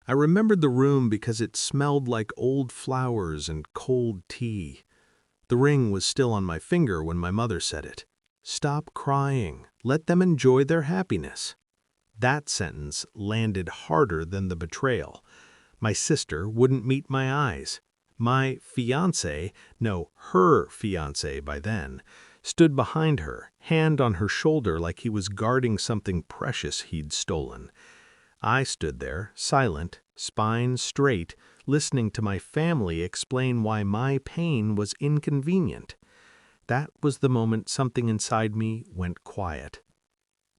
I remembered the room because it smelled like old flowers and cold tea. The ring was still on my finger when my mother said it. "Stop crying. Let them enjoy their happiness." That sentence landed harder than the betrayal. My sister wouldn't meet my eyes. My fiancé, no, her fiancé by then, stood behind her, hand on her shoulder like he was guarding something precious he'd stolen. I stood there, silent, spine straight, listening to my family explain why my pain was inconvenient. That was the moment something inside me went quiet.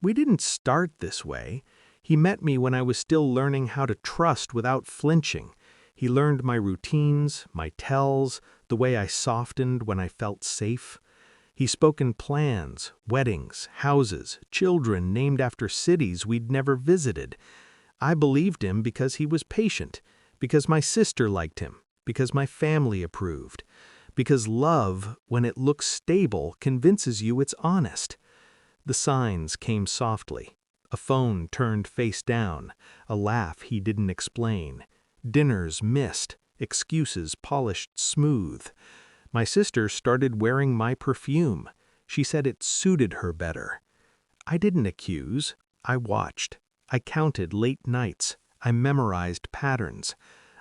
We didn't start this way. He met me when I was still learning how to trust without flinching. He learned my routines, my tells, the way I softened when I felt safe. He spoke in plans, weddings, houses, children named after cities we'd never visited. I believed him because he was patient, because my sister liked him, because my family approved, because love, when it looks stable, convinces you it's honest. The signs came softly. A phone turned face down, a laugh he didn't explain, dinners missed, excuses polished smooth. My sister started wearing my perfume. She said it suited her better. I didn't accuse. I watched. I counted late nights. I memorized patterns.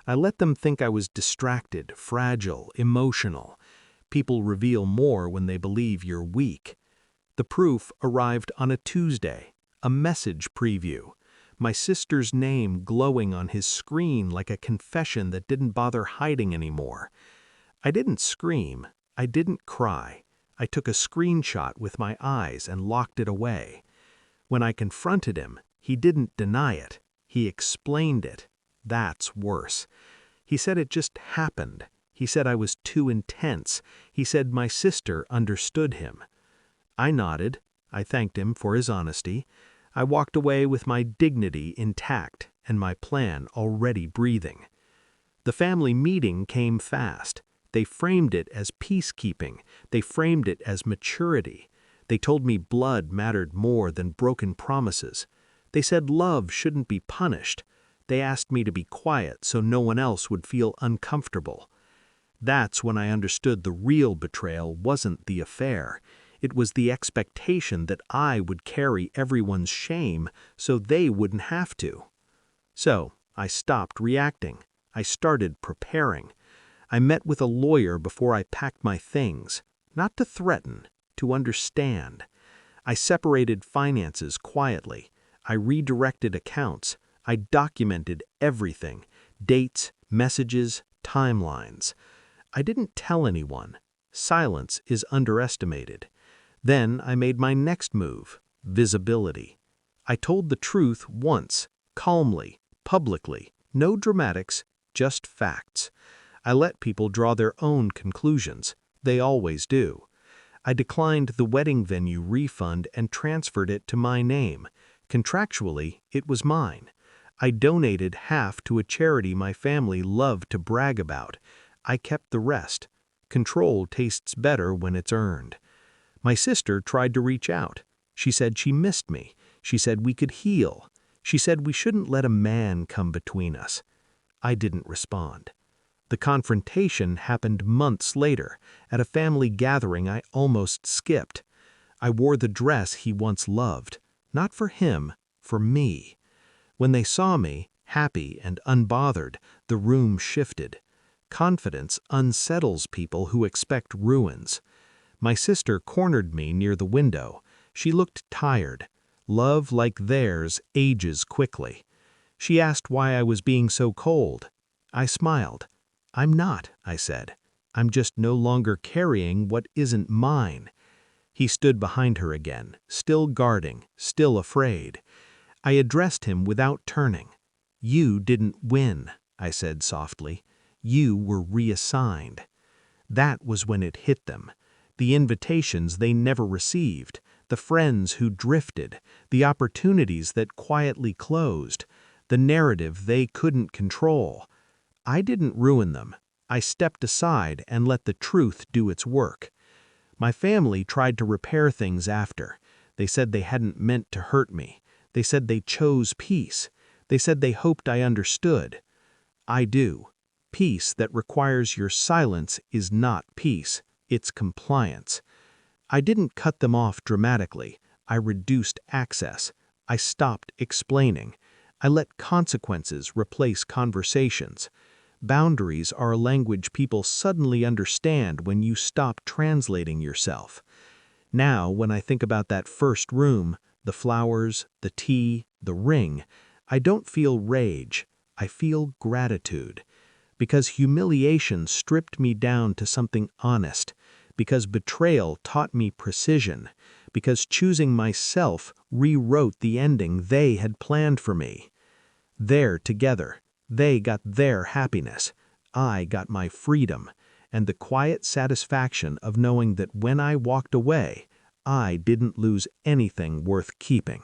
I let them think I was distracted, fragile, emotional. People reveal more when they believe you're weak. The proof arrived on a Tuesday, a message preview. My sister's name glowing on his screen like a confession that didn't bother hiding anymore. I didn't scream. I didn't cry. I took a screenshot with my eyes and locked it away. When I confronted him, he didn't deny it. He explained it. That's worse. He said it just happened. He said I was too intense. He said my sister understood him. I nodded. I thanked him for his honesty. I walked away with my dignity intact and my plan already breathing. The family meeting came fast. They framed it as peacekeeping. They framed it as maturity. They told me blood mattered more than broken promises. They said love shouldn't be punished. They asked me to be quiet so no one else would feel uncomfortable. That's when I understood the real betrayal wasn't the affair. It was the expectation that I would carry everyone's shame so they wouldn't have to. So I stopped reacting. I started preparing. I met with a lawyer before I packed my things, not to threaten, to understand. I separated finances quietly. I redirected accounts. I documented everything, dates, messages, timelines. I didn't tell anyone. Silence is underestimated. Then I made my next move, visibility. I told the truth once, calmly, publicly, no dramatics, just facts. I let people draw their own conclusions. They always do. I declined the wedding venue refund and transferred it to my name. Contractually, it was mine. I donated half to a charity my family loved to brag about. I kept the rest. Control tastes better when it's earned. My sister tried to reach out. She said she missed me. She said we could heal. She said we shouldn't let a man come between us. I didn't respond. The confrontation happened months later, at a family gathering I almost skipped. I wore the dress he once loved, not for him, for me. When they saw me, happy and unbothered, the room shifted. Confidence unsettles people who expect ruins. My sister cornered me near the window. She looked tired. Love like theirs ages quickly. She asked why I was being so cold. I smiled. "I'm not," I said. "I'm just no longer carrying what isn't mine." He stood behind her again, still guarding, still afraid. I addressed him without turning. "You didn't win," I said softly. "You were reassigned." That was when it hit them. The invitations they never received, the friends who drifted, the opportunities that quietly closed, the narrative they couldn't control. I didn't ruin them. I stepped aside and let the truth do its work. My family tried to repair things after. They said they hadn't meant to hurt me. They said they chose peace. They said they hoped I understood. I do. Peace that requires your silence is not peace, it's compliance. I didn't cut them off dramatically. I reduced access. I stopped explaining. I let consequences replace conversations. Boundaries are a language people suddenly understand when you stop translating yourself. Now, when I think about that first room, the flowers, the tea, the ring, I don't feel rage. I feel gratitude. Because humiliation stripped me down to something honest. Because betrayal taught me precision. Because choosing myself rewrote the ending they had planned for me. There together, they got their happiness. I got my freedom. And the quiet satisfaction of knowing that when I walked away, I didn't lose anything worth keeping.